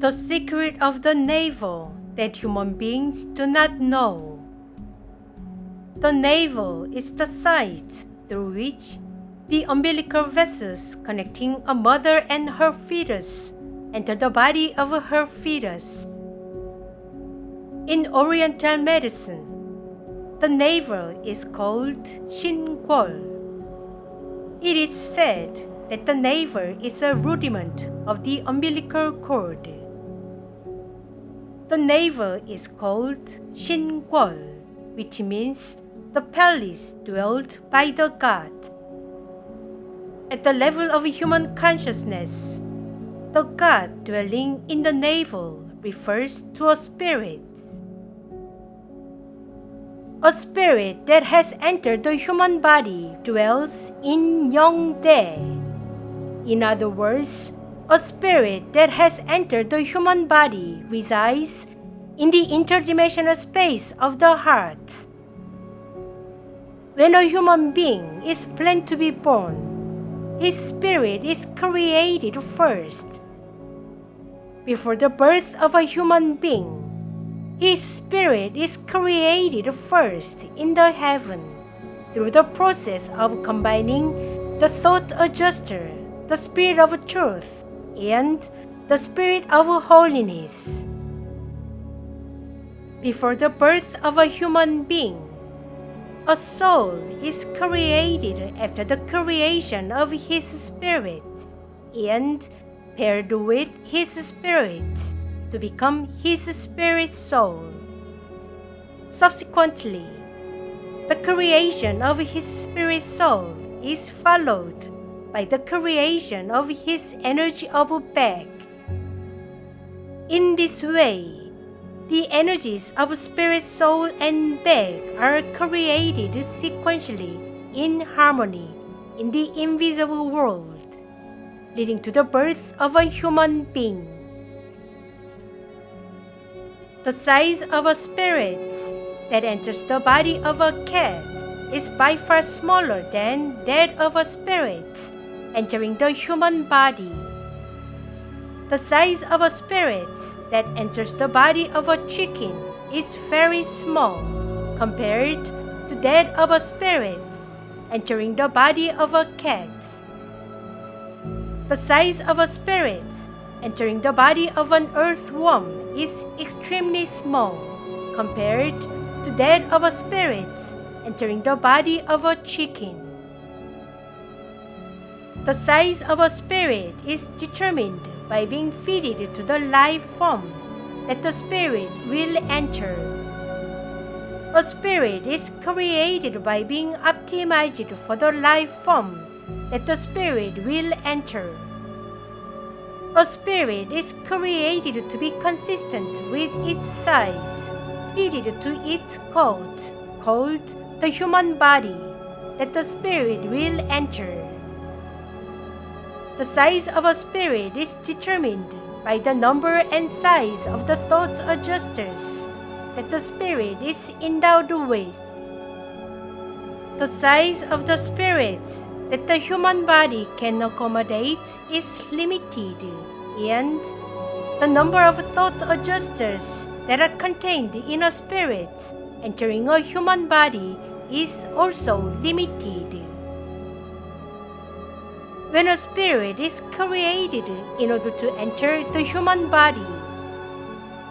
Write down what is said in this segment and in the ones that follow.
The secret of the navel that human beings do not know. The navel is the site through which the umbilical vessels connecting a mother and her fetus enter the body of her fetus. In Oriental medicine, the navel is called Shingol. It is said that the navel is a rudiment of the umbilical cord. The navel is called Shingol, which means the palace dwelt by the god. At the level of human consciousness, the god dwelling in the navel refers to a spirit. A spirit that has entered the human body dwells in Yongdae. In other words, a spirit that has entered the human body resides in the interdimensional space of the heart. When a human being is planned to be born, his spirit is created first. Before the birth of a human being, his spirit is created first in the heaven through the process of combining the thought adjuster, the spirit of truth, and the spirit of holiness. Before the birth of a human being, a soul is created after the creation of his spirit and paired with his spirit to become his spirit soul. Subsequently, the creation of his spirit soul is followed by the creation of his energy of Bag. In this way, the energies of spirit soul and Bag are created sequentially in harmony in the invisible world, leading to the birth of a human being. The size of a spirit that enters the body of a cat is by far smaller than that of a spirit entering the human body. The size of a spirit that enters the body of a chicken is very small compared to that of a spirit entering the body of a cat. The size of a spirit entering the body of an earthworm is extremely small compared to that of a spirit entering the body of a chicken. The size of a spirit is determined by being fitted to the life form that the spirit will enter. A spirit is created by being optimized for the life form that the spirit will enter. A spirit is created to be consistent with its size, fitted to its code, called the human body, that the spirit will enter. The size of a spirit is determined by the number and size of the thought adjusters that the spirit is endowed with. The size of the spirit that the human body can accommodate is limited, and the number of thought adjusters that are contained in a spirit entering a human body is also limited. When a spirit is created in order to enter the human body,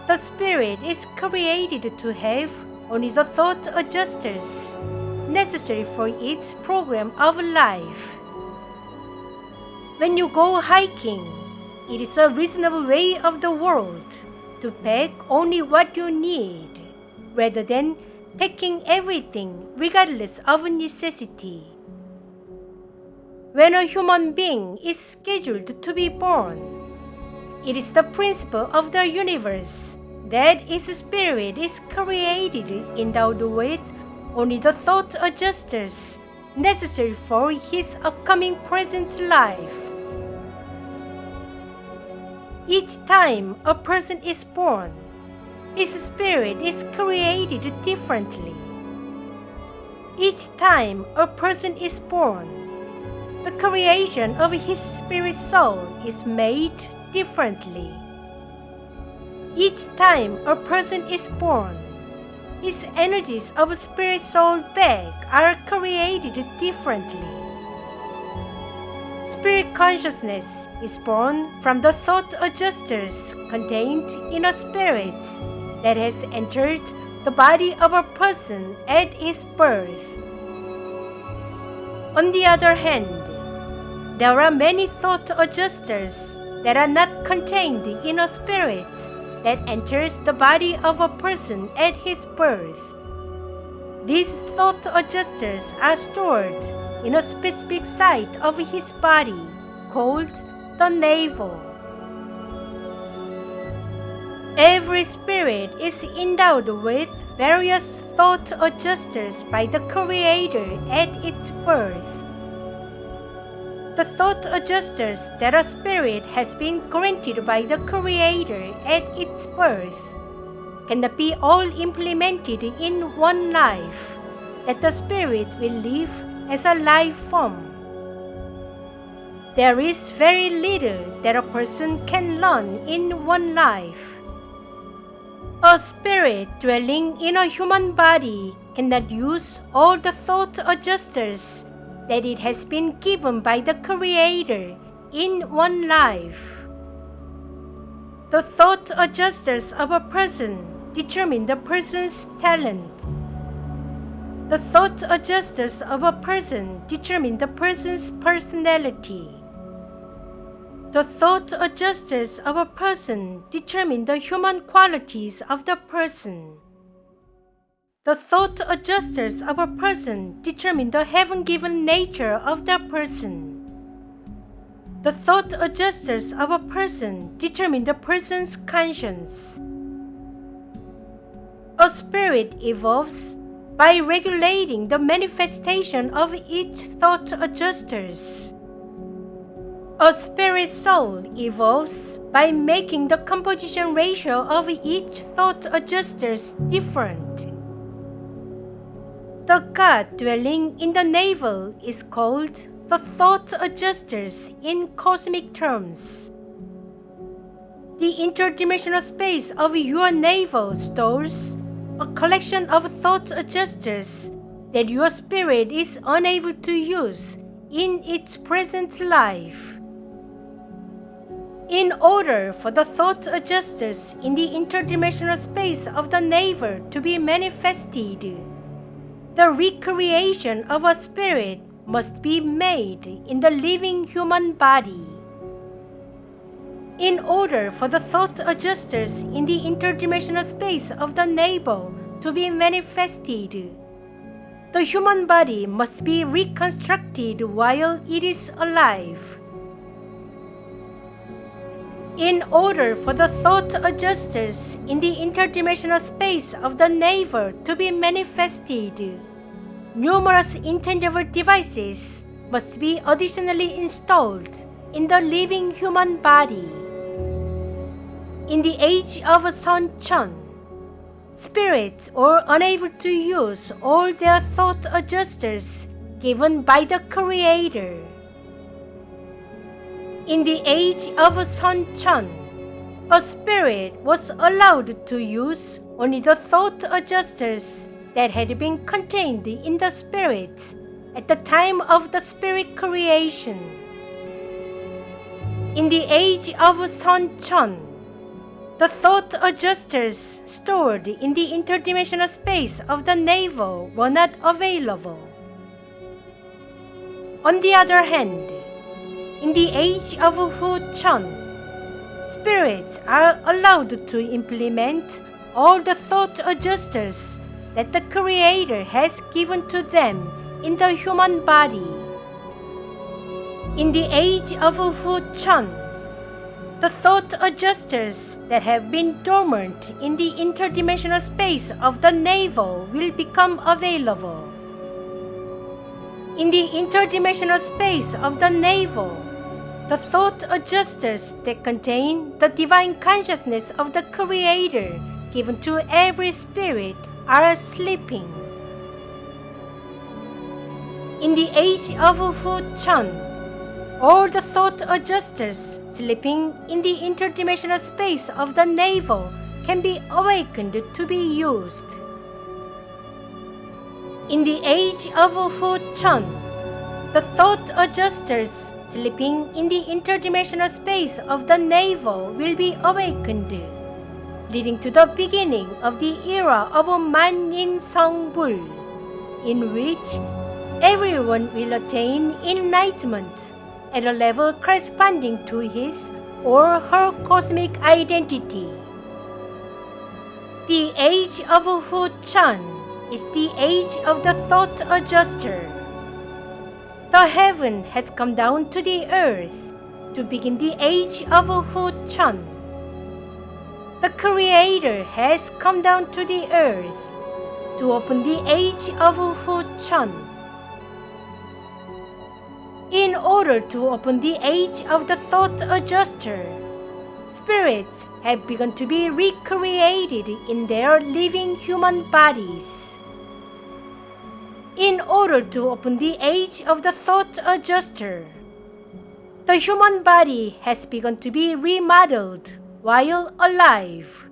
the spirit is created to have only the thought adjusters necessary for its program of life. When you go hiking, it is a reasonable way of the world to pack only what you need, rather than packing everything regardless of necessity. When a human being is scheduled to be born, it is the principle of the universe that its spirit is created endowed with only the thought adjusters necessary for his upcoming present life. Each time a person is born, his spirit is created differently. Each time a person is born, the creation of his spirit soul is made differently. Each time a person is born, his energies of spirit soul back are created differently. Spirit consciousness is born from the thought adjusters contained in a spirit that has entered the body of a person at its birth. On the other hand, there are many thought adjusters that are not contained in a spirit that enters the body of a person at his birth. These thought adjusters are stored in a specific site of his body called the navel. Every spirit is endowed with various thought adjusters by the Creator at its birth. The thought adjusters that a spirit has been granted by the Creator at its birth cannot be all implemented in one life, that the spirit will live as a life form. There is very little that a person can learn in one life. A spirit dwelling in a human body cannot use all the thought adjusters that it has been given by the Creator in one life. The thought adjusters of a person determine the person's talent. The thought adjusters of a person determine the person's personality. The thought adjusters of a person determine the human qualities of the person. The thought adjusters of a person determine the heaven-given nature of the person. The thought adjusters of a person determine the person's conscience. A spirit evolves by regulating the manifestation of each thought adjusters. A spirit soul evolves by making the composition ratio of each thought adjusters different. The God dwelling in the navel is called the thought adjusters in cosmic terms. The interdimensional space of your navel stores a collection of thought adjusters that your spirit is unable to use in its present life. In order for the thought adjusters in the interdimensional space of the navel to be manifested, the recreation of a spirit must be made in the living human body. In order for the thought adjusters in the interdimensional space of the navel to be manifested, the human body must be reconstructed while it is alive. In order for the thought adjusters in the interdimensional space of the navel to be manifested, numerous intangible devices must be additionally installed in the living human body. In the age of Sun Chun, spirits are unable to use all their thought adjusters given by the Creator. In the age of Sun Chun, a spirit was allowed to use only the thought adjusters that had been contained in the spirit at the time of the spirit creation. In the age of Sun Chun, the thought adjusters stored in the interdimensional space of the navel were not available. On the other hand, in the age of Hu Chun, spirits are allowed to implement all the thought adjusters that the Creator has given to them in the human body. In the age of Hu Chun, the thought adjusters that have been dormant in the interdimensional space of the navel will become available. In the interdimensional space of the navel, the thought adjusters that contain the divine consciousness of the Creator given to every spirit are sleeping. In the age of Hu Chun, all the thought adjusters sleeping in the interdimensional space of the navel can be awakened to be used. In the age of Hu-Chun, the thought adjusters sleeping in the interdimensional space of the navel will be awakened, leading to the beginning of the era of Man-in-Song-Bul, in which everyone will attain enlightenment at a level corresponding to his or her cosmic identity. The age of Hu-Chan is the age of the thought adjuster. The heaven has come down to the earth to begin the age of Hu-Chan. The Creator has come down to the earth to open the age of Hu-Chan. In order to open the age of the thought adjuster, spirits have begun to be recreated in their living human bodies. In order to open the age of the thought adjuster, the human body has begun to be remodeled while alive.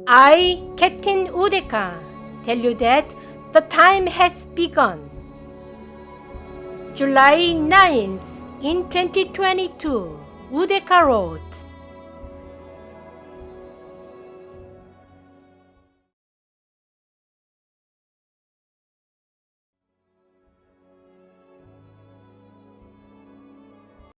I, Captain Udeka, tell you that the time has begun. July 9th in 2022, Udeka wrote.